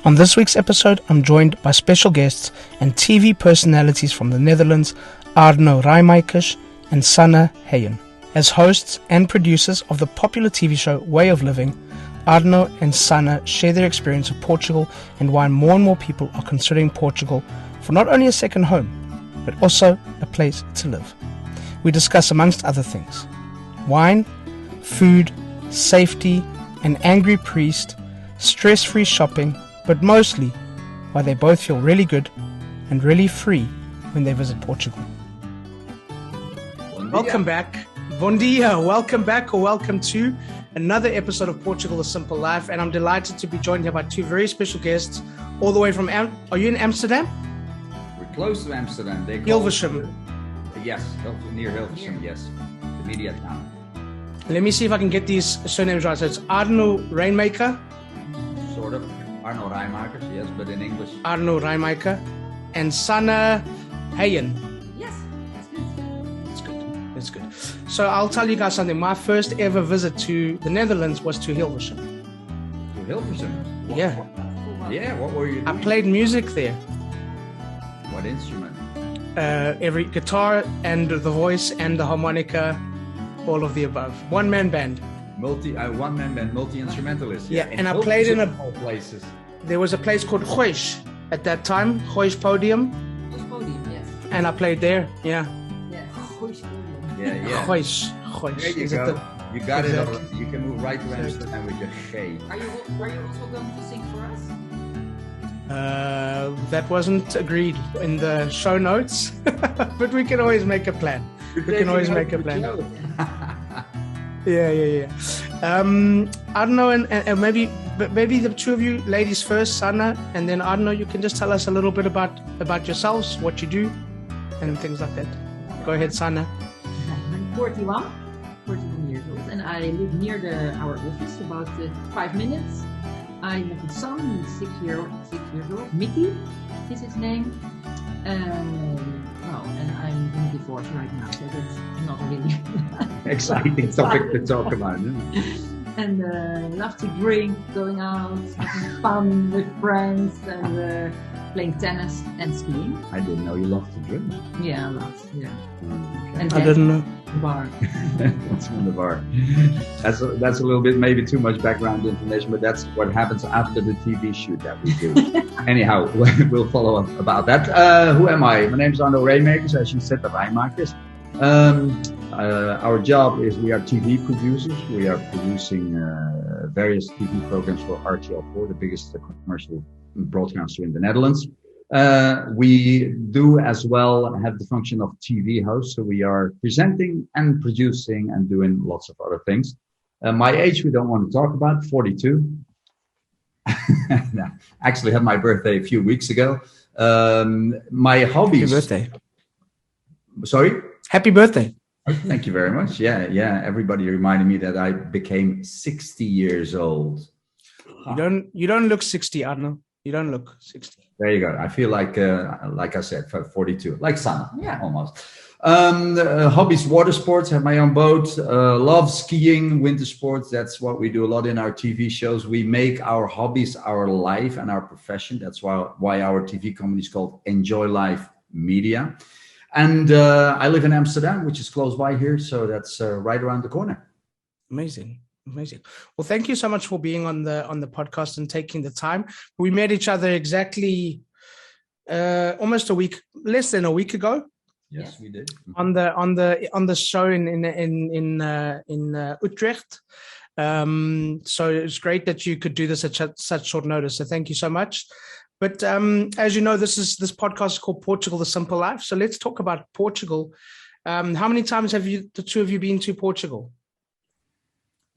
On this week's episode, I'm joined by special guests and TV personalities from the Netherlands, Arno Rijmakers and Sanne Heyen. As hosts and producers of the popular TV show Way of Living, Arno and Sanne share their experience of Portugal and why more and more people are considering Portugal for not only a second home, but also a place to live. We discuss, amongst other things, wine, food, safety, an angry priest, stress-free shopping, but mostly why they both feel really good and really free when they visit Portugal. Welcome back. Bom dia. Welcome back or welcome to another episode of Portugal, A Simple Life. And I'm delighted to be joined here by two very special guests all the way from... Are you in Amsterdam? We're close to Amsterdam. They call Hilversum. Yes, near Hilversum, yes. The media town. Let me see if I can get these surnames right. So it's Arno Rijmaker. Sort of. Arno Rijmakers, yes, but in English. Arno Rijmaker. And Sanne Heyen. Yes, that's good. That's good. That's good. So I'll tell you guys something. My first ever visit to the Netherlands was to Hilversum. To Hilversum? Yeah. Yeah, what were you doing? I played music there. What instrument? Every guitar and the voice and the harmonica, all of the above. One-man band. One-man band, multi-instrumentalist. Yeah, and I played in all places. There was a place called Goish at that time, Goish Podium. Goish Podium, yes. And I played there, yeah. Yeah, Goish Podium. Yeah. Goish. There you go. You got exactly. It all. You can move right to Amsterdam with your G. Are you also going to sing for us? That wasn't agreed in the show notes, but we can always make a plan. Yeah. I don't know, and maybe the two of you ladies first, Sanne, and then I don't know. You can just tell us a little bit about yourselves, what you do, and things like that. Go ahead, Sanne. I'm 41 years old, and I live near our office, about 5 minutes. I have a son, he's 6 years old. Mickey is his name. And I'm in divorce right now, so that's not really exciting topic to talk about. And love to drink, going out, having fun with friends, and playing tennis and skiing. I didn't know you loved to drink. Yeah, a lot. Yeah. Okay. And I didn't know. Bar. That's from the bar. That's a little bit, maybe too much background information, but that's what happens after the TV shoot that we do. Anyhow, we'll follow up about that. Who am I? My name is Arno Rijmakers, as you said, the Rijmakers. Our job is we are TV producers. We are producing various TV programs for RTL4, the biggest commercial broadcaster in the Netherlands. We do as well have the function of TV host, so we are presenting and producing and doing lots of other things. My age we don't want to talk about, 42. Actually had my birthday a few weeks ago. My hobbies. Happy birthday. Sorry? Happy birthday. Thank you very much. Yeah. Everybody reminded me that I became 60 years old. You don't look 60, Arno. You don't look 60. There you go. I feel like I said, 42, like Sanne, yeah, almost. Hobbies, water sports, have my own boat, love skiing, winter sports. That's what we do a lot in our TV shows. We make our hobbies our life and our profession. That's why our TV company is called Enjoy Life Media. And I live in Amsterdam, which is close by here. So that's right around the corner. Amazing. Well, thank you so much for being on the podcast and taking the time. We met each other exactly almost less than a week ago. Yes, we did. On the show in Utrecht. So it's great that you could do this at such short notice. So thank you so much. But as you know, this podcast is called Portugal, The Simple Life. So let's talk about Portugal. How many times have the two of you been to Portugal?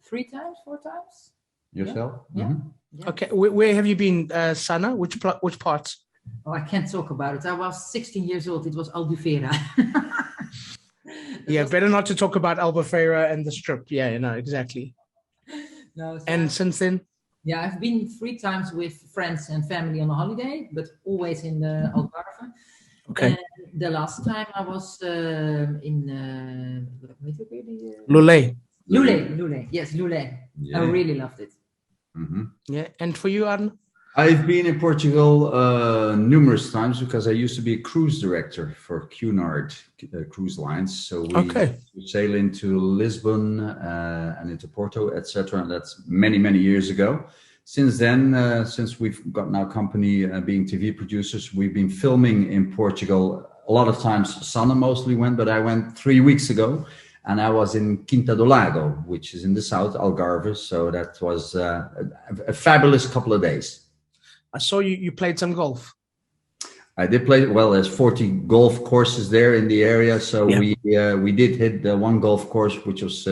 3 times, 4 times. Yourself? Yeah. Mm-hmm. Yeah. Okay. Where have you been, Sanne? Which parts? Oh, I can't talk about it. I was 16 years old. It was Albufeira. Yeah, better not to talk about Albufeira and the Strip. Yeah, exactly. No. And since then? Yeah, I've been 3 times with friends and family on a holiday, but always in the Algarve. Okay. And the last time I was in Lule. Lule. Yes, Lule. Yeah. I really loved it. Mm-hmm. Yeah. And for you, Arno? I've been in Portugal numerous times because I used to be a cruise director for Cunard Cruise Lines. So we Okay. sail into Lisbon and into Porto, etc. And that's many, many years ago. Since then, since we've got now company being TV producers, we've been filming in Portugal. A lot of times, Sana mostly went, but I went 3 weeks ago. And I was in Quinta do Lago, which is in the south, Algarve. So that was a fabulous couple of days. I saw you played some golf. I did play. Well, there's 40 golf courses there in the area, so we did hit the one golf course, which was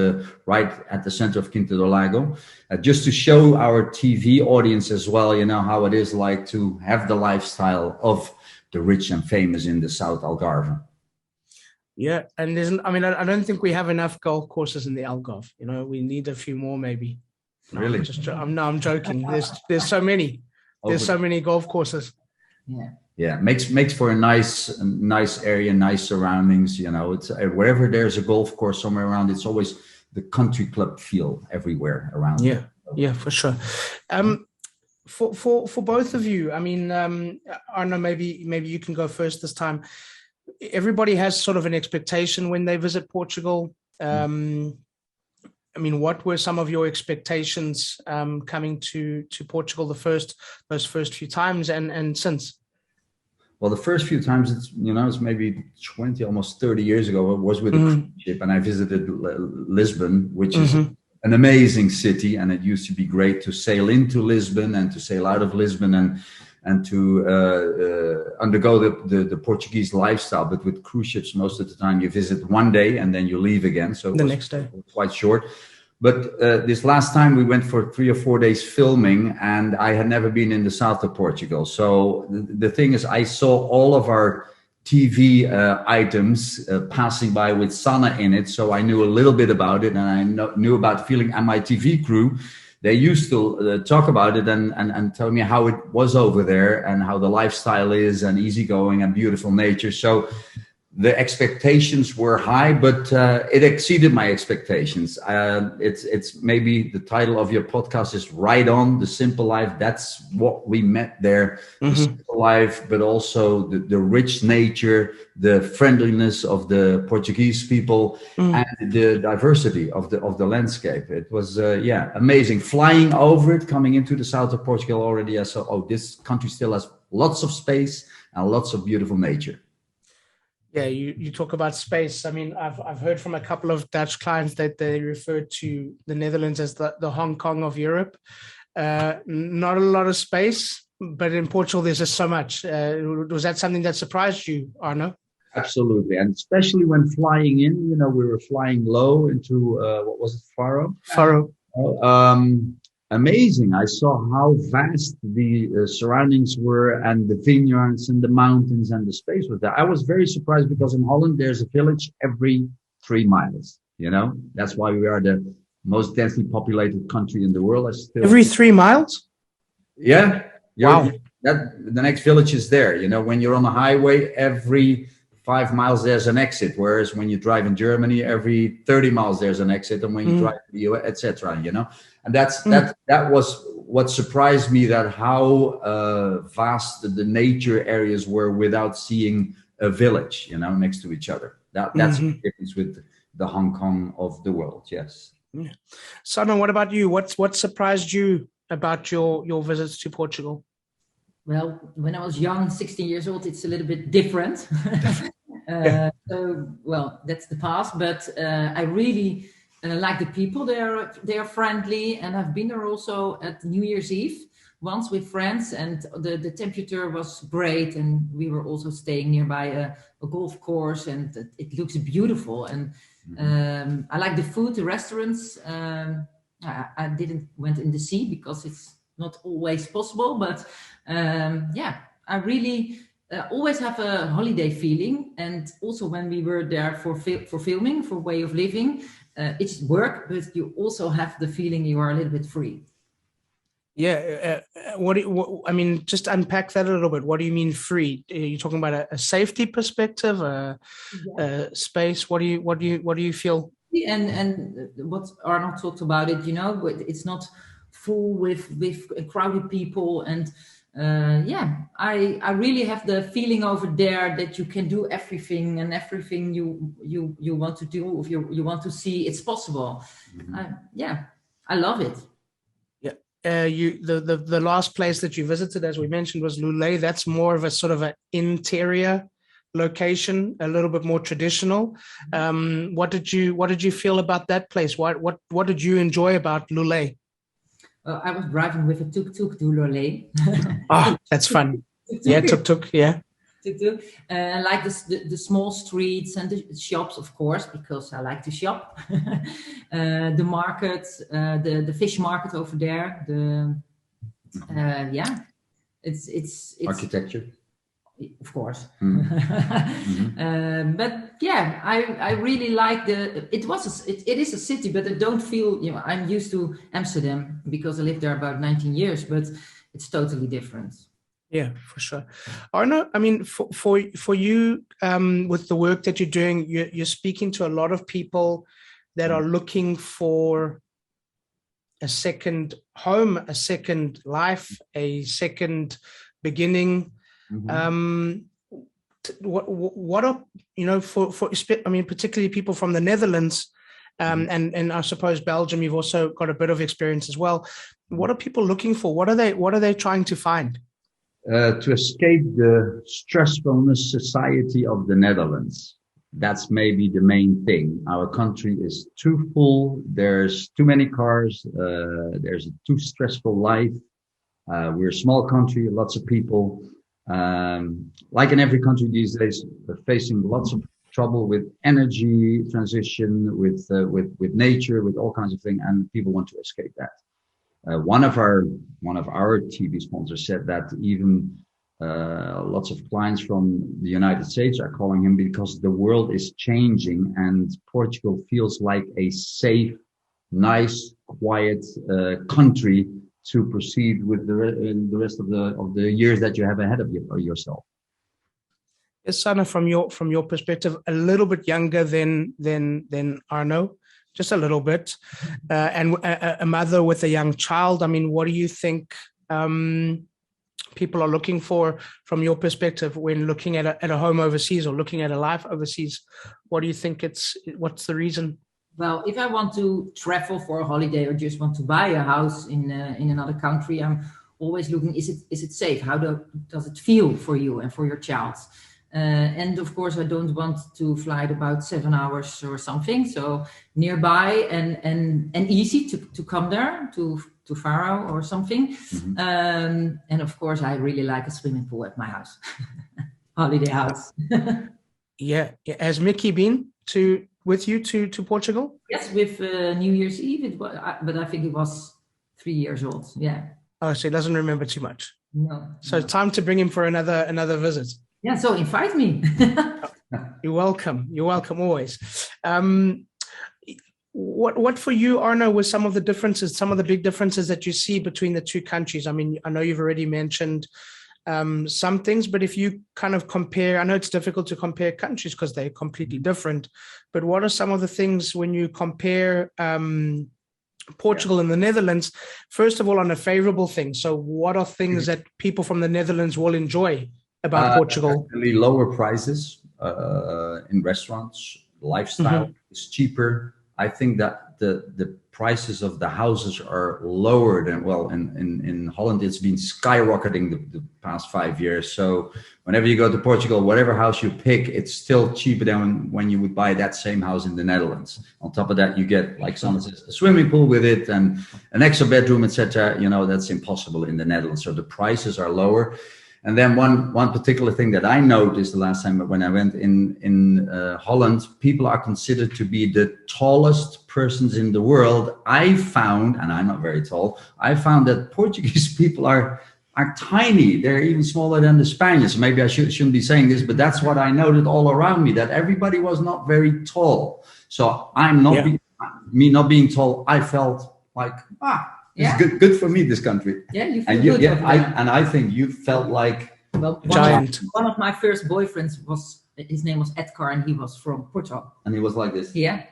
right at the center of Quinta do Lago, just to show our TV audience as well, how it is like to have the lifestyle of the rich and famous in the South Algarve. Yeah, and I don't think we have enough golf courses in the Algarve. We need a few more, maybe. No, Really? I'm joking. There's so many. There's so many golf courses. Yeah, makes for a nice area, nice surroundings. It's wherever there's a golf course somewhere around, it's always the country club feel everywhere around. Yeah, for sure. For both of you, I don't know, maybe you can go first this time. Everybody has sort of an expectation when they visit Portugal. What were some of your expectations coming to Portugal those first few times and since? Well, the first few times, it's maybe 20, almost 30 years ago, it was with a cruise ship, and I visited Lisbon, which is an amazing city, and it used to be great to sail into Lisbon and to sail out of Lisbon and to undergo the Portuguese lifestyle. But with cruise ships, most of the time you visit one day and then you leave again. So the next day, quite short. But this last time we went for 3 or 4 days filming, and I had never been in the south of Portugal. So the thing is, I saw all of our TV items passing by with Sana in it. So I knew a little bit about it, and I knew about feeling. And my TV crew, they used to talk about it and tell me how it was over there and how the lifestyle is and easygoing and beautiful nature. So the expectations were high, but it exceeded my expectations. It's maybe the title of your podcast is Right On, The Simple Life. That's what we met there. The simple life, but also the rich nature, the friendliness of the Portuguese people, and the diversity of the landscape. It was amazing. Flying over it, coming into the south of Portugal already, I saw, this country still has lots of space and lots of beautiful nature. Yeah, you talk about space. I've heard from a couple of Dutch clients that they refer to the Netherlands as the Hong Kong of Europe. Not a lot of space, but in Portugal there's just so much. Was that something that surprised you, Arno? Absolutely, and especially when flying in. We were flying low into what was it, Faro? Faro. Amazing. I saw how vast the surroundings were, and the vineyards and the mountains and the space was there. I was very surprised because in Holland, there's a village every 3 miles. That's why we are the most densely populated country in the world. Every 3 miles? Yeah. Wow. The next village is there. When you're on a highway, every 5 miles, there's an exit. Whereas when you drive in Germany, every 30 miles, there's an exit. And when you drive to the US, etc., And that was what surprised me, that how vast the nature areas were without seeing a village, next to each other. That's the difference with the Hong Kong of the world. Yes. Yeah. Sana, what about you? What surprised you about your visits to Portugal? Well, when I was young, 16 years old, it's a little bit different. That's the past. But I really like the people. They are friendly, and I've been there also at New Year's Eve once with friends, and the temperature was great, and we were also staying nearby a golf course, and it looks beautiful. And I like the food, the restaurants. I didn't went in the sea because it's not always possible, but I really always have a holiday feeling. And also when we were there for filming, for way of living, it's work, but you also have the feeling you are a little bit free. Yeah. Just unpack that a little bit. What do you mean free? Are you talking about a safety perspective, a space? What do you feel? And what Arnold talked about it, it's not full with crowded people. And I really have the feeling over there that you can do everything, and everything you want to do, if you want to see, it's possible. I love it. The last place that you visited, as we mentioned, was Lulé. That's more of a sort of an interior location, a little bit more traditional. What did you feel about that place? What did you enjoy about Lulé? I was driving with a tuk-tuk to Lulé. That's fun. Yeah, tuk-tuk. Yeah. Tuk-tuk. I like the small streets and the shops, of course, because I like to shop. The market, the fish market over there. It's architecture. Of course. Mm-hmm. But yeah, I really like it is a city, but I don't feel, I'm used to Amsterdam because I lived there about 19 years, but it's totally different. Yeah, for sure. Arno, I mean, for you, with the work that you're doing, you're speaking to a lot of people that are looking for a second home, a second life, a second beginning. Mm-hmm. What are, particularly people from the Netherlands, and I suppose Belgium, you've also got a bit of experience as well. What are people looking for? What are they trying to find? To escape the stressfulness society of the Netherlands. That's maybe the main thing. Our country is too full. There's too many cars. There's a too stressful life. We're a small country, lots of people. Like in every country these days, we're facing lots of trouble with energy transition, with nature, with all kinds of things, and people want to escape that. One of our TV sponsors said that even lots of clients from the United States are calling him because the world is changing and Portugal feels like a safe, nice, quiet country to proceed with the rest of the years that you have ahead of yourself. Yes, Sana, from your perspective, a little bit younger than Arno. Just a little bit, and a mother with a young child. I mean, what do you think people are looking for from your perspective when looking at a home overseas or looking at a life overseas? What do you think what's the reason? Well, if I want to travel for a holiday or just want to buy a house in another country, I'm always looking, is it safe? How does it feel for you and for your child? And of course, I don't want to fly about 7 hours or something. So nearby and easy to come there to Faro or something. Mm-hmm. And of course, I really like a swimming pool at my house, holiday house. Yeah. Has Mickey been with you to Portugal? Yes, with New Year's Eve. But I think it was 3 years old. Yeah. Oh, so he doesn't remember too much. No. So time to bring him for another visit. Yeah, so invite me. You're welcome. You're welcome always. What for you, Arno, were some of the big differences that you see between the two countries? I mean, I know you've already mentioned some things, but if you kind of compare, I know it's difficult to compare countries because they're completely different, but what are some of the things when you compare Portugal and the Netherlands, first of all, on a favorable thing? So what are things that people from the Netherlands will enjoy about Portugal? Lower prices in restaurants, lifestyle is cheaper. I think that the prices of the houses are lower than, well, in Holland it's been skyrocketing the past 5 years. So whenever you go to Portugal, whatever house you pick, it's still cheaper than when you would buy that same house in the Netherlands. On top of that, you get, like someone says, a swimming pool with it and an extra bedroom, etc. That's impossible in the Netherlands. So the prices are lower. And then one particular thing that I noticed the last time when I went in Holland, people are considered to be the tallest persons in the world. I found, and I'm not very tall, I found that Portuguese people are tiny. They're even smaller than the Spaniards. Maybe I shouldn't be saying this, but that's what I noted all around me, that everybody was not very tall. So me not being tall, I felt like, it's good for me, this country. Yeah, you feel good. I think you felt like giant. One of my first boyfriends his name was Edgar, and he was from Portugal. And he was like this. Yeah.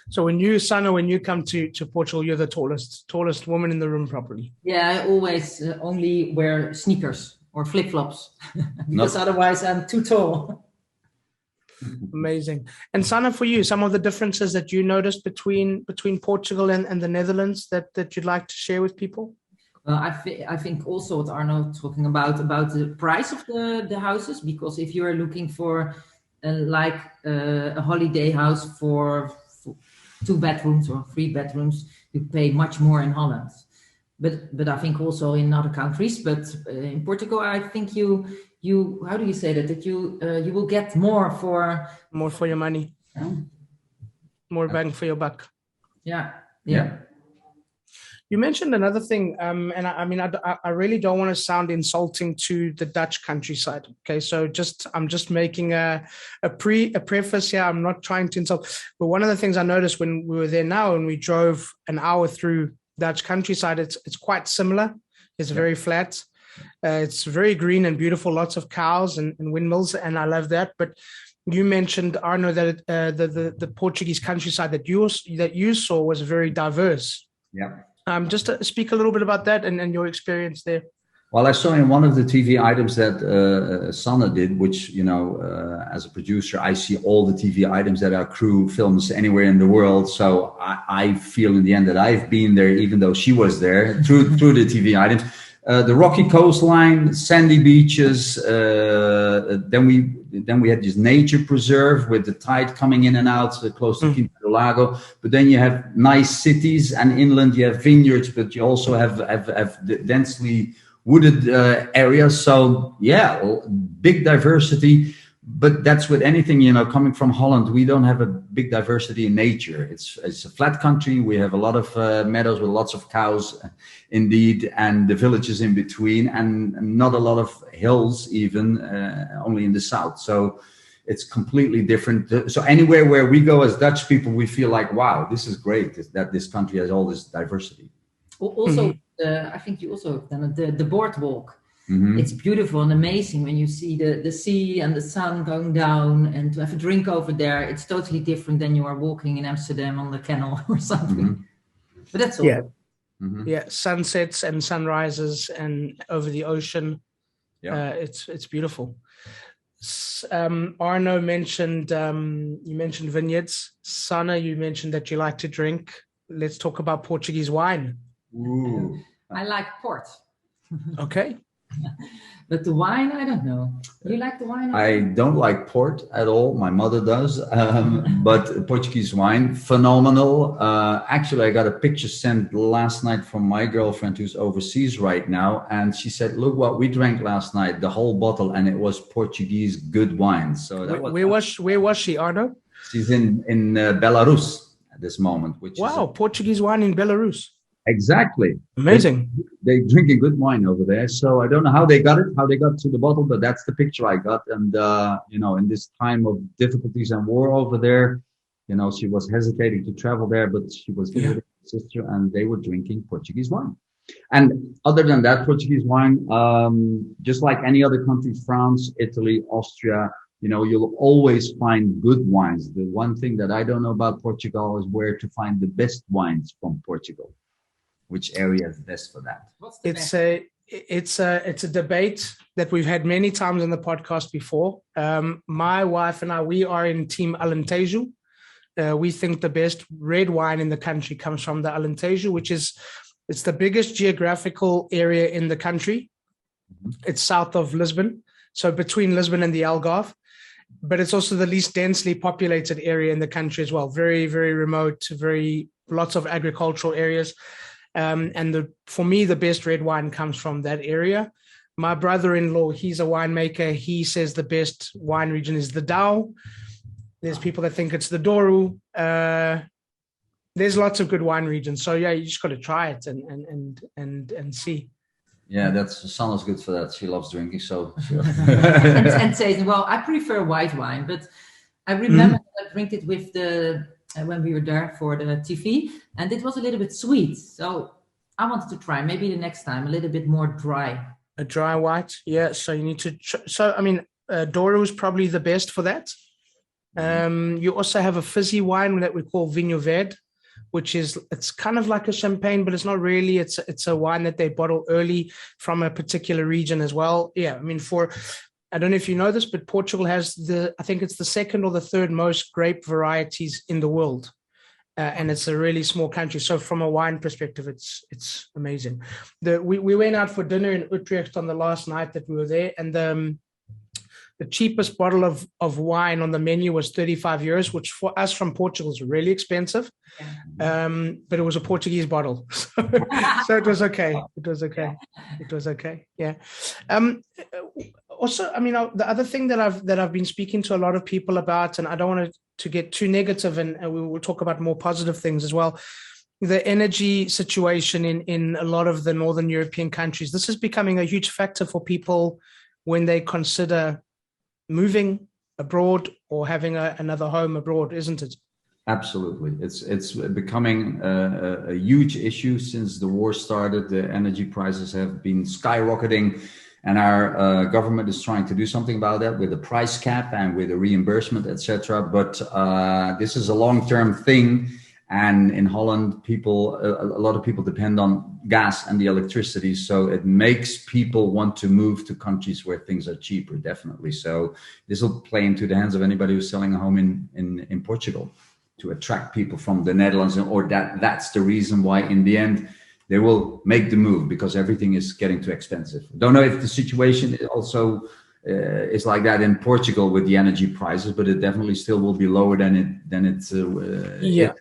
So when you come to Portugal, you're the tallest woman in the room, probably. Yeah, I always only wear sneakers or flip-flops because Not- otherwise I'm too tall. Amazing. And Sana, for you, some of the differences that you noticed between Portugal and the Netherlands that you'd like to share with people? I think also what Arno talking about the price of the houses, because if you are looking for a holiday house for 2 bedrooms or 3 bedrooms, you pay much more in Holland. But I think also in other countries. But in Portugal, I think you how do you say that you will get more for your money, more bang for your buck. Yeah. You mentioned another thing, and I really don't want to sound insulting to the Dutch countryside. Okay, so I'm just making a preface here. I'm not trying to insult, but one of the things I noticed when we were there now and we drove an hour through Dutch countryside, it's quite similar. It's very flat. It's very green and beautiful. Lots of cows and windmills, and I love that. But you mentioned, Arno, that the Portuguese countryside that you saw was very diverse. Yeah. Just to speak a little bit about that and your experience there. Well, I saw in one of the TV items that Sanne did, which, as a producer, I see all the TV items that our crew films anywhere in the world. So I feel in the end that I've been there, even though she was there, through the TV items. The rocky coastline, sandy beaches. Then we had this nature preserve with the tide coming in and out close to Quinta do Lago. But then you have nice cities, and inland you have vineyards, but you also have densely wooded areas. So yeah, big diversity. But that's with anything, coming from Holland, we don't have a big diversity in nature. It's a flat country. We have a lot of meadows with lots of cows, indeed, and the villages in between, and not a lot of hills even, only in the south. So it's completely different. So anywhere where we go as Dutch people, we feel like, wow, this is great that this country has all this diversity. Also, I think you also have done the boardwalk. Mm-hmm. It's beautiful and amazing when you see the sea and the sun going down, and to have a drink over there, it's totally different than you are walking in Amsterdam on the canal or something. Mm-hmm. But that's all. Yeah. Mm-hmm. Yeah, sunsets and sunrises and over the ocean. Yeah. It's beautiful. Arno mentioned you mentioned vineyards. Sana, you mentioned that you like to drink. Let's talk about Portuguese wine. Ooh. I like port. Okay. But the wine, I don't know. You like the wine? I don't like port at all. My mother does. But Portuguese wine, phenomenal. Actually, I got a picture sent last night from my girlfriend who's overseas right now. And she said, look what we drank last night, the whole bottle. And it was Portuguese good wine. So that where was she, Arno? She's in Belarus at this moment. Wow, Portuguese wine in Belarus. Exactly. Amazing. They drinking good wine over there. So I don't know how they got to the bottle, but that's the picture I got. And, in this time of difficulties and war over there, she was hesitating to travel there, but she was visiting her sister and they were drinking Portuguese wine. And other than that, Portuguese wine, just like any other country, France, Italy, Austria, you'll always find good wines. The one thing that I don't know about Portugal is where to find the best wines from Portugal. Which area is best for that? It's a debate that we've had many times on the podcast before. My wife and I, we are in Team Alentejo. We think the best red wine in the country comes from the Alentejo, it's the biggest geographical area in the country. Mm-hmm. It's south of Lisbon, so between Lisbon and the Algarve. But it's also the least densely populated area in the country as well. Very, very remote, lots of agricultural areas. For me, the best red wine comes from that area. My brother-in-law, he's a winemaker. He says the best wine region is the Dow. There's people that think it's the Douro. There's lots of good wine regions. So yeah, you just got to try it and see. Yeah, Sanna's good for that. She loves drinking, so. and says, well, I prefer white wine, but I remember I drank it with when we were there for the TV, and it was a little bit sweet. So I wanted to try maybe the next time a little bit more dry. A dry white, yeah. So you need to. Douro is probably the best for that. You also have a fizzy wine that we call Vinho Verde, which it's kind of like a champagne, but it's not really. It's a wine that they bottle early from a particular region as well. Yeah, I mean, I don't know if you know this, but Portugal has I think it's the second or the third most grape varieties in the world. And it's a really small country. So from a wine perspective, it's amazing. We went out for dinner in Utrecht on the last night that we were there, and the cheapest bottle of wine on the menu was 35 euros, which for us from Portugal is really expensive. But it was a Portuguese bottle. So it was okay. It was okay. It was okay. Yeah. Also, I mean, the other thing that I've been speaking to a lot of people about, and I don't want to get too negative, and we will talk about more positive things as well. The energy situation in a lot of the Northern European countries, this is becoming a huge factor for people when they consider moving abroad or having another home abroad, isn't it? Absolutely. It's becoming a huge issue since the war started. The energy prices have been skyrocketing, and our government is trying to do something about that with a price cap and with a reimbursement, etc. But this is a long-term thing. And in Holland, a lot of people depend on gas and the electricity. So it makes people want to move to countries where things are cheaper, definitely. So this will play into the hands of anybody who's selling a home in Portugal to attract people from the Netherlands, or that's the reason why in the end they will make the move, because everything is getting too expensive. Don't know if the situation also is like that in Portugal with the energy prices, but it definitely still will be lower than it's yeah.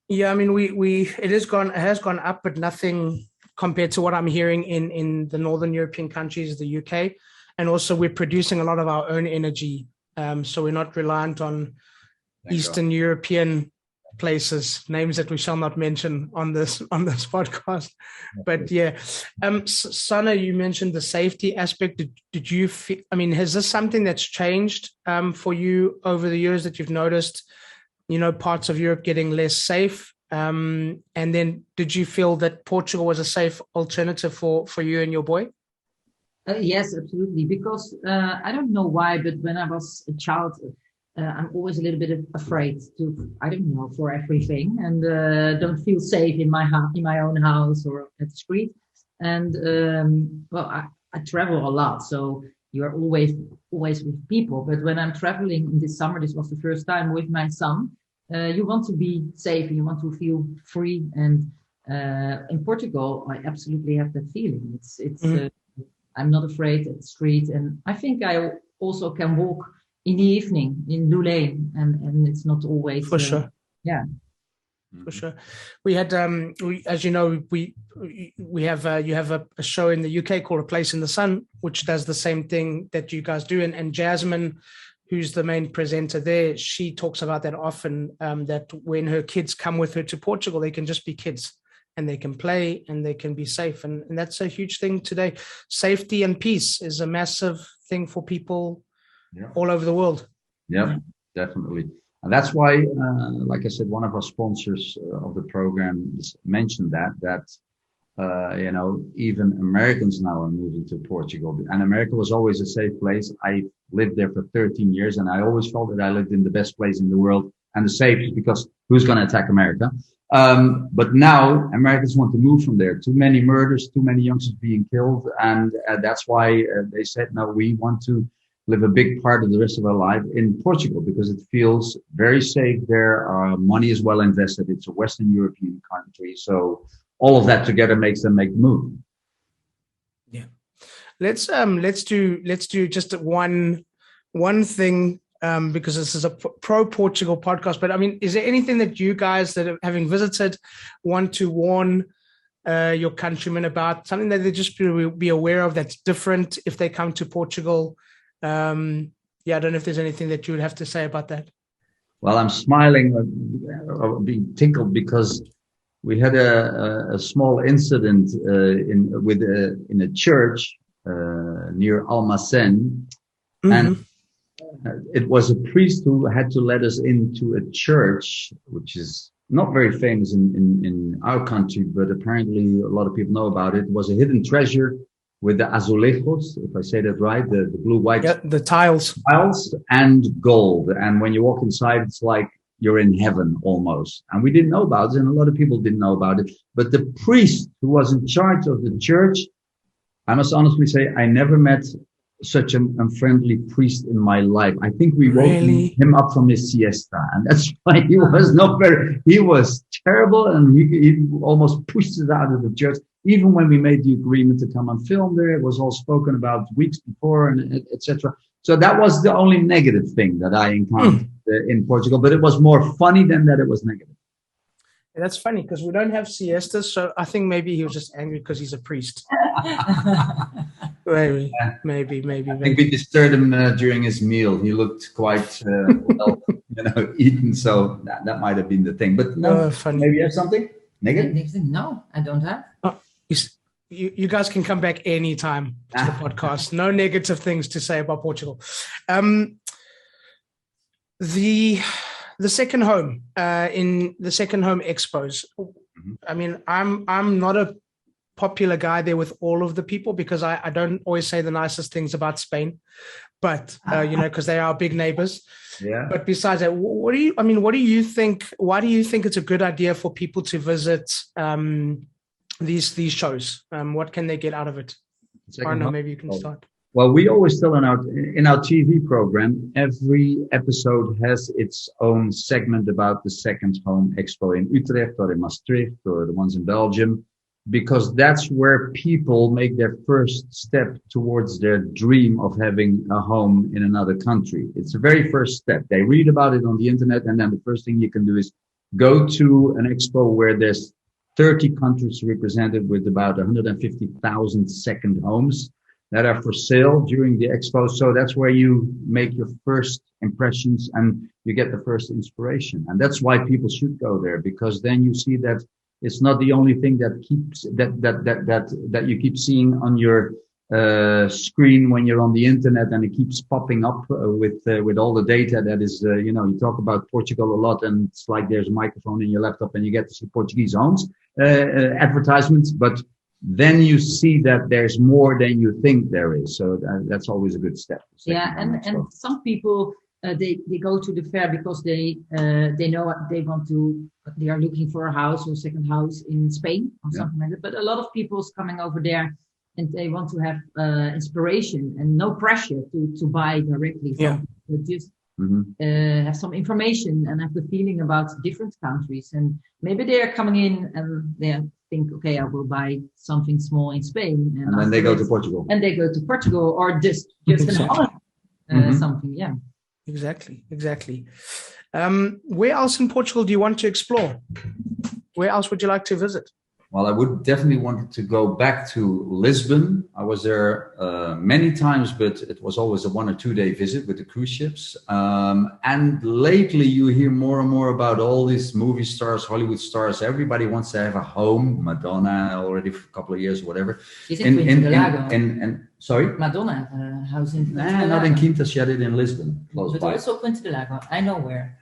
Yeah, I mean, it has gone up, but nothing compared to what I'm hearing in the Northern European countries, the UK, and also we're producing a lot of our own energy, so we're not reliant on Eastern European places, names that we shall not mention on this podcast. But yeah, Sana, you mentioned the safety aspect. Did you feel, I mean, has this something that's changed for you over the years, that you've noticed, parts of Europe getting less safe? And then did you feel that Portugal was a safe alternative for you and your boy? Yes, absolutely. Because I don't know why, but when I was a child, I'm always a little bit afraid for everything, and don't feel safe in my own house or at the street. And I travel a lot, so you are always with people. But when I'm traveling in this summer, this was the first time with my son. You want to be safe and you want to feel free. And in Portugal, I absolutely have that feeling. I'm not afraid at the street, and I think I also can walk in the evening in Lulane, and it's not always for sure. Yeah, for sure. We had, as you know, we have you have a show in the UK called A Place in the Sun, which does the same thing that you guys do, and Jasmine, who's the main presenter there, she talks about that often, that when her kids come with her to Portugal, they can just be kids and they can play and they can be safe. And that's a huge thing today. Safety and peace is a massive thing for people all over the world. Yeah, definitely. And that's why, like I said, one of our sponsors of the program mentioned that even Americans now are moving to Portugal. And America was always a safe place. I lived there for 13 years, and I always felt that I lived in the best place in the world and the safest, because who's going to attack America? But now Americans want to move from there. Too many murders, too many youngsters being killed. And that's why they said, no, we want to live a big part of the rest of our life in Portugal, because it feels very safe there. Money is well invested. It's a Western European country. So all of that together makes them make the move. Yeah. Let's do just one thing, because this is a pro Portugal podcast. But I mean, is there anything that you guys that are having visited want to warn your countrymen about, something that they just be aware of that's different if they come to Portugal? I don't know if there's anything that you would have to say about that. Well, I'm smiling, being tickled, because we had a small incident in a church near Almacen, and it was a priest who had to let us into a church, which is not very famous in our country, but apparently a lot of people know about it. It was a hidden treasure with the azulejos, if I say that right, the blue-white the tiles. tiles and gold. And when you walk inside, it's like you're in heaven almost. And we didn't know about it, and a lot of people didn't know about it. But the priest who was in charge of the church, I must honestly say, I never met such an unfriendly priest in my life. I think we woke him up from his siesta, and that's why he was terrible, and he almost pushed us out of the church. Even when we made the agreement to come and film there, it was all spoken about weeks before, and etc. So that was the only negative thing that I encountered in Portugal, but it was more funny than that it was negative. Yeah, that's funny because we don't have siestas, so I think maybe he was just angry because he's a priest. Maybe. I think we disturbed him during his meal. He looked quite well, eaten, so that might have been the thing. But no, maybe you have something negative? No, I don't have. Oh, you guys can come back anytime to the podcast. No negative things to say about Portugal. The second home in the second home expos. I mean, I'm not a popular guy there with all of the people because I don't always say the nicest things about Spain, but because they are big neighbors. Yeah. But besides that, what do you think? Why do you think it's a good idea for people to visit these shows? What can they get out of it? I don't know. Maybe you can start. Well, we always tell in our TV program, every episode has its own segment about the second home expo in Utrecht or in Maastricht or the ones in Belgium, because that's where people make their first step towards their dream of having a home in another country. It's the very first step. They read about it on the internet, and then the first thing you can do is go to an expo where there's 30 countries represented with about 150,000 second homes that are for sale during the expo. So that's where you make your first impressions and you get the first inspiration. And that's why people should go there, because then you see that it's not the only thing that keeps that you keep seeing on your screen when you're on the internet, and it keeps popping up with all the data that is you talk about Portugal a lot, and it's like there's a microphone in your laptop and you get to see Portuguese homes advertisements, but then you see that there's more than you think there is. So that's always a good step. Yeah, and some people they go to the fair because they know they are looking for a house or second house in Spain or something like that. But a lot of people's coming over there and they want to have inspiration and no pressure to buy directly. So just have some information and have the feeling about different countries, and maybe they are coming in and they think, okay, I will buy something small in Spain, and then they go to Portugal. And they go to Portugal or just in Holland, something. Yeah. Exactly. Where else in Portugal do you want to explore? Where else would you like to visit? Well, I would definitely want to go back to Lisbon. I was there many times, but it was always a 1 or 2 day visit with the cruise ships. And lately you hear more and more about all these movie stars, Hollywood stars. Everybody wants to have a home. Madonna already for a couple of years, whatever. Is it in Lago? Sorry? Madonna house in Quinta not in Quinta. She had it in Lisbon, close but by. Also Quinta do Lago. I know where.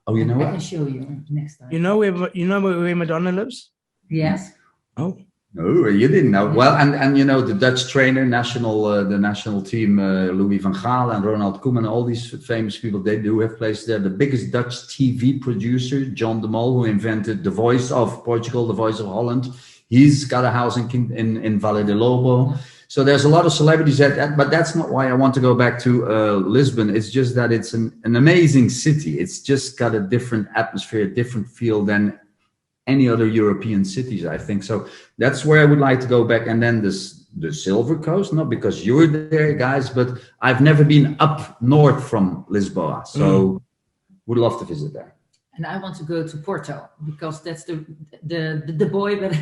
Oh, you know I can show you next time. You know where Madonna lives? Yes. Oh. No, you didn't know. Well, and the Dutch trainer, the national team, Louis van Gaal and Ronald Koeman, all these famous people, they do have places there. The biggest Dutch TV producer, John de Mol, who invented the voice of Portugal, the voice of Holland, he's got a house in Valle de Lobo. So there's a lot of celebrities but that's not why I want to go back to Lisbon. It's just that it's an amazing city. It's just got a different atmosphere, a different feel than any other European cities, I think. So that's where I would like to go back. And then the Silver Coast, not because you're there, guys, but I've never been up north from Lisboa. So would love to visit there. And I want to go to Porto because that's the boy that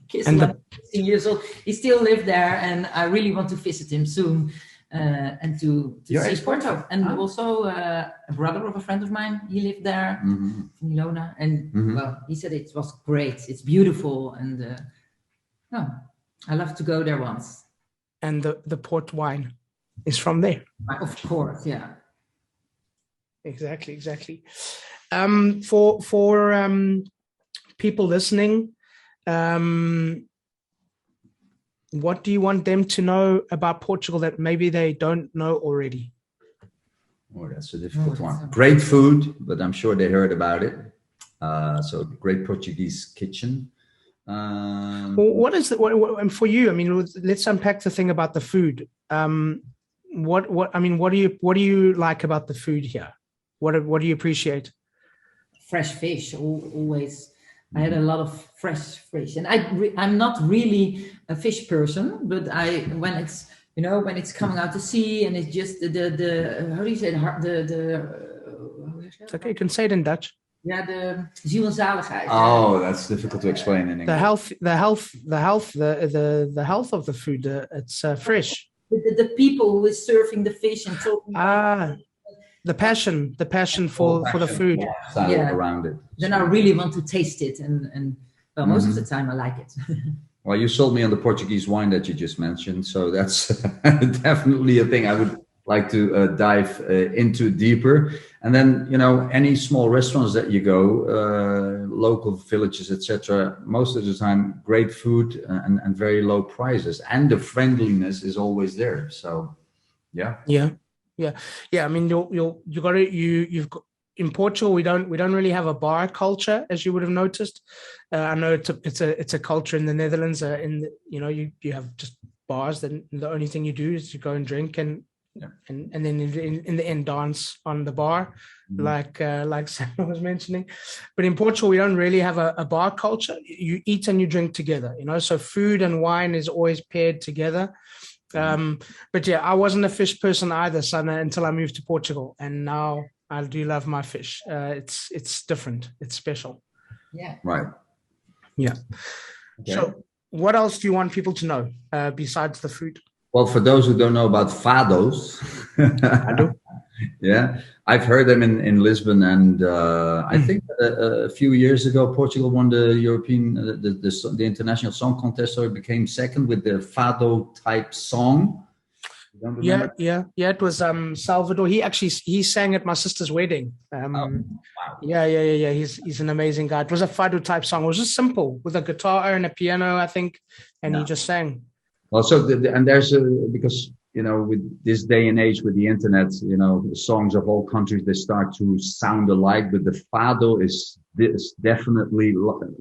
kissed him 16 years old. He still lives there, and I really want to visit him soon and to see Porto. And also a brother of a friend of mine, he lived there in Ilona, and well, he said it was great. It's beautiful, and I love to go there once. And the port wine is from there. Of course, yeah. Exactly. For people listening, what do you want them to know about Portugal that maybe they don't know already? Oh, that's a difficult one. Great food, but I'm sure they heard about it. So great Portuguese kitchen. What is it? And for you, I mean, let's unpack the thing about the food. What do you like about the food here? What do you appreciate? Fresh fish, always. I had a lot of fresh fish, and I'm not really a fish person, but when it's coming out to sea and it's just the how do you say It's okay, you can say it in Dutch. Yeah, the ziel en zaligheid. Oh, that's difficult to explain in English. The health of the food. It's fresh. The people who is serving the fish and talking. The passion for the food. Yeah. Around it. Then I really want to taste it, and well, most of the time I like it. Well, you sold me on the Portuguese wine that you just mentioned, so that's definitely a thing I would like to dive into deeper. And then, any small restaurants that you go, local villages, etc. Most of the time, great food and very low prices, and the friendliness is always there. So, yeah. I mean, you've got in Portugal. We don't really have a bar culture, as you would have noticed. I know it's a culture in the Netherlands. You have just bars. Then the only thing you do is you go and drink and then in the end dance on the bar, like Sam was mentioning. But in Portugal, we don't really have a bar culture. You eat and you drink together. So food and wine is always paired together. But yeah, I wasn't a fish person either, Sana, until I moved to Portugal, and now I do love my fish. It's different. It's special. Yeah. Right. Yeah. Okay. So, what else do you want people to know besides the food? Well, for those who don't know about fados, I do. Yeah, I've heard them in Lisbon, and I think a few years ago, Portugal won the European, the international song contest, so it became second with the fado type song. Yeah. It was Salvador. He sang at my sister's wedding. Wow. Yeah. He's an amazing guy. It was a fado type song. It was just simple with a guitar and a piano, I think, and he just sang. Well, so and there's because with this day and age with the internet, songs of all countries, they start to sound alike. But the fado is definitely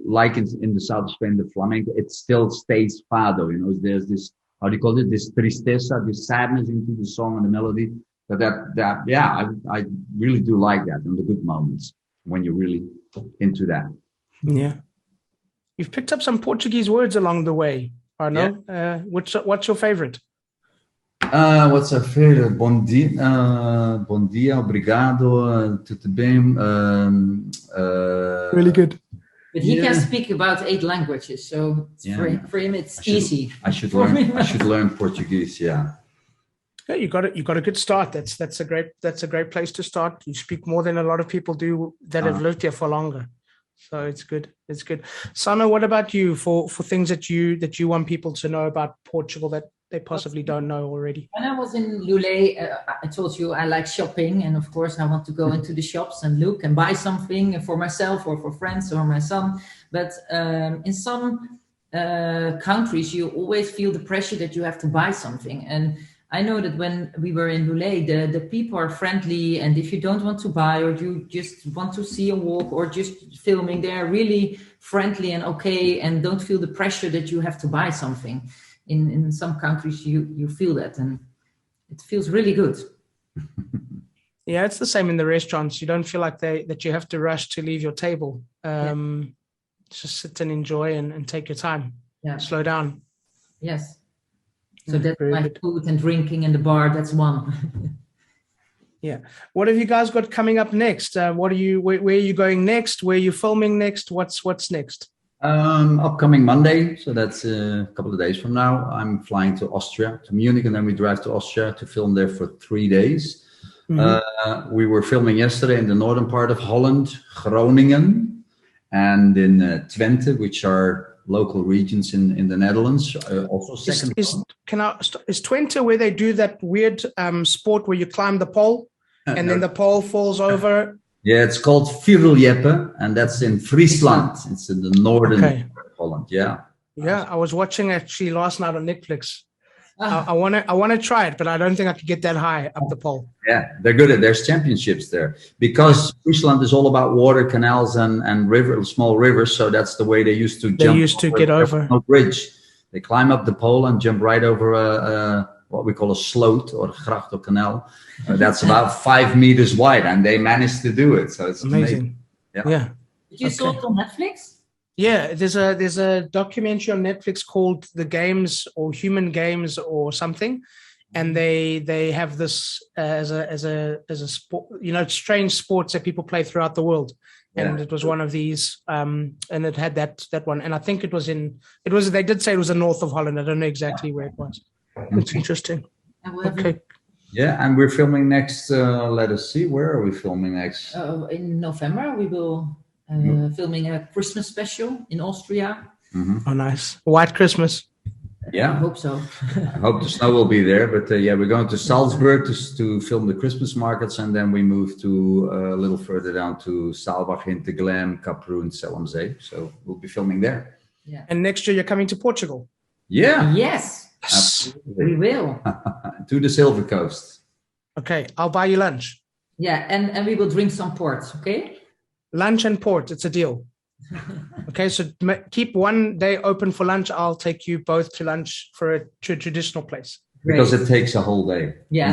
like in the south of Spain, the flamenco. It still stays fado. There's this, how do you call it? This tristeza, this sadness into the song and the melody. I really do like that in the good moments when you're really into that. Yeah, you've picked up some Portuguese words along the way. I know. Yeah. What's your favorite? What's our favorite? Bom dia, obrigado, tudo bem. Really good. But he can speak about 8 languages, so for him it's easy. I should learn Portuguese. Yeah. Yeah, you got a good start. That's a great place to start. You speak more than a lot of people do that have lived here for longer. So it's good. It's good. Sana, what about you for things that you want people to know about Portugal that they possibly don't know already? When I was in Lulé, I told you I like shopping, and of course I want to go into the shops and look and buy something for myself or for friends or my son. But in some countries, you always feel the pressure that you have to buy something. And I know that when we were in Lulé, the people are friendly, and if you don't want to buy or you just want to see a walk or just filming, they're really friendly and okay, and don't feel the pressure that you have to buy something. In some countries, you feel that, and it feels really good. Yeah, it's the same in the restaurants. You don't feel like that you have to rush to leave your table. Just sit and enjoy and take your time. Yeah. Slow down. Yes. So that's my food and drinking in the bar. That's one. Yeah. What have you guys got coming up next? Where are you going next? Where are you filming next? What's next? Upcoming Monday. So that's a couple of days from now. I'm flying to Austria, to Munich, and then we drive to Austria to film there for 3 days. Mm-hmm. We were filming yesterday in the northern part of Holland, Groningen, and in Twente, which are local regions in the Netherlands. Also, is Twente where they do that weird sport where you climb the pole and then the pole falls over? Yeah, it's called Viereljeppe, and that's in Friesland. It's in the northern part of Holland. Yeah. Yeah, I was watching actually last night on Netflix. Ah, I want to try it, but I don't think I could get that high up the pole. Yeah, they're good at. There's championships there because Friesland is all about water, canals, and small rivers. So that's the way they used to They jump. used to get over. No bridge. They climb up the pole and jump right over a what we call a sloot or gracht or canal. That's about 5 meters wide, and they managed to do it. So it's Amazing. Yeah. you saw it on Netflix? Yeah, there's a documentary on Netflix called The Games or Human Games or something, and they have this as a sport, strange sports that people play throughout the world, and it was one of these, and it had that one, and I think they did say it was the north of Holland. I don't know exactly where it was. It's interesting. Okay. Yeah, and we're filming next. Let us see, where are we filming next? In November, we will. Filming a Christmas special in Austria. Mm-hmm. Oh, nice. White Christmas. Yeah. I hope so. I hope the snow will be there. But we're going to Salzburg to film the Christmas markets. And then we move to a little further down to Saalbach, Hinterglemm, Kaproen, Zellamzee. So we'll be filming there. Yeah. And next year you're coming to Portugal. Yeah. Yes. Absolutely. We will. To the Silver Coast. Okay. I'll buy you lunch. Yeah. And we will drink some ports. Okay. Lunch and port, it's a deal. Okay, so keep one day open for lunch. I'll take you both to lunch to a traditional place. Because it takes a whole day. Yeah.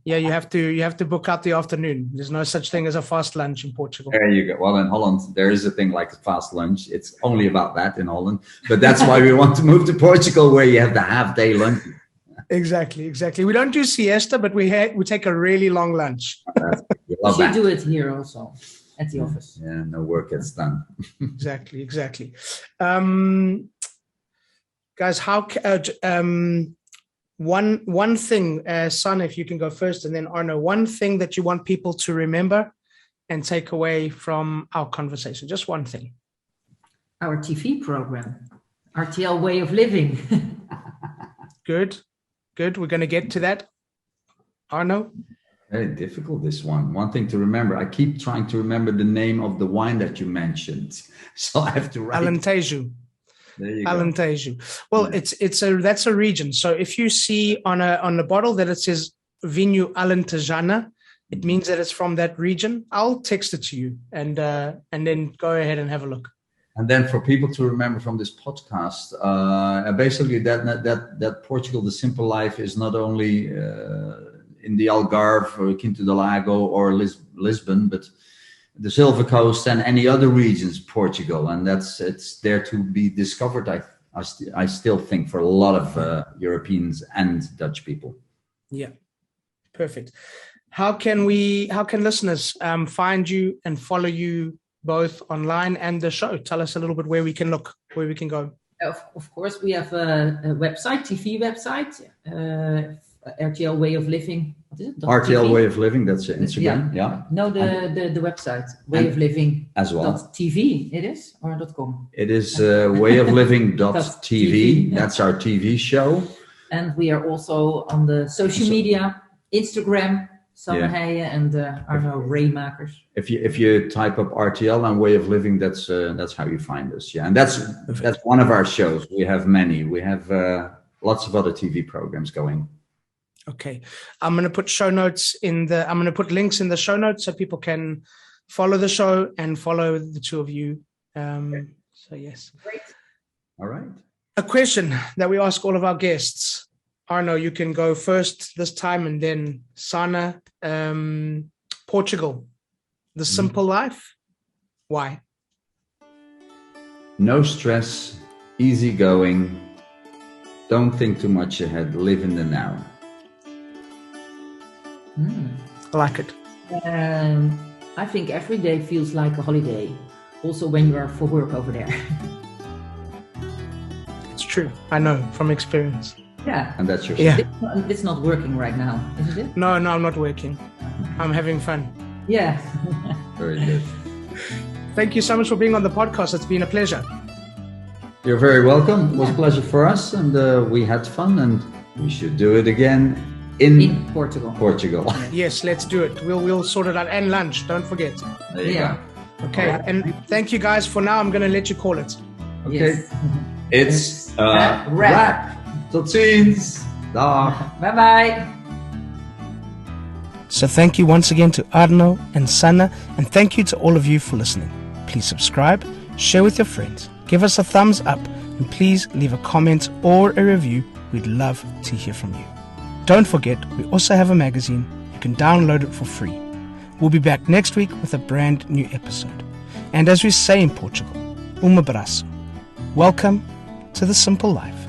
Yeah. You have to book out the afternoon. There's no such thing as a fast lunch in Portugal. There you go. Well, in Holland, there is a thing like a fast lunch. It's only about that in Holland. But that's why we want to move to Portugal, where you have the half-day lunch. Exactly. We don't do siesta, but we take a really long lunch. We should do it here also at the office. Yeah, no work gets done. Exactly. Guys, how one thing, Son, if you can go first, and then Arno, one thing that you want people to remember and take away from our conversation, just one thing. Our TV program, RTL Way of Living. Good. We're going to get to that. Arno? Very difficult, this one. One thing to remember. I keep trying to remember the name of the wine that you mentioned. So I have to write. Alentejo. There you Alentejo. Well, yeah. That's a region. So if you see on the bottle that it says Vinho Alentejana, it means that it's from that region. I'll text it to you and then go ahead and have a look. And then for people to remember from this podcast, basically that Portugal, the simple life, is not only in the Algarve or Quinta do Lago or Lisbon, but the Silver Coast and any other regions, Portugal, and it's there to be discovered. I still think for a lot of Europeans and Dutch people. Yeah, perfect. How can listeners find you and follow you both online and the show? Tell us a little bit where we can look, where we can go. Of course, we have a website, TV website, RTL Way of Living. What is it? RTL TV? Way of Living, that's Instagram. Yeah. No, the website, Way of Living as well. .tv it is, or .com? It is wayofliving.tv. That's our TV show. And we are also on the social media, Instagram, Sanne Heijen and Arno Raymakers. If you type up RTL and Way of Living, that's how you find us. Yeah, and that's one of our shows. We have many. We have lots of other TV programs going. Okay, I'm going to put links in the show notes so people can follow the show and follow the two of you. So yes. Great. All right. A question that we ask all of our guests. Arno, you can go first this time, and then Sana. Portugal, the simple life. Why? No stress, easy going. Don't think too much ahead. Live in the now. I like it. I think every day feels like a holiday. Also when you are for work over there. It's true. I know from experience. Yeah. And that's your It's not working right now, isn't it? No, I'm not working. I'm having fun. Yeah. Very good. Thank you so much for being on the podcast. It's been a pleasure. You're very welcome. It was a pleasure for us, and we had fun, and we should do it again in Portugal. Yes, let's do it. We'll sort it out. And lunch, don't forget. There you go. Okay, and thank you guys for now. I'm going to let you call it. Okay. Yes. It's a wrap. wrap. Tot ziens. Dag. Bye-bye. So thank you once again to Arno and Sana, and thank you to all of you for listening. Please subscribe, share with your friends, give us a thumbs up, and please leave a comment or a review. We'd love to hear from you. Don't forget, we also have a magazine. You can download it for free. We'll be back next week with a brand new episode. And as we say in Portugal, um abraço. Welcome to the simple life.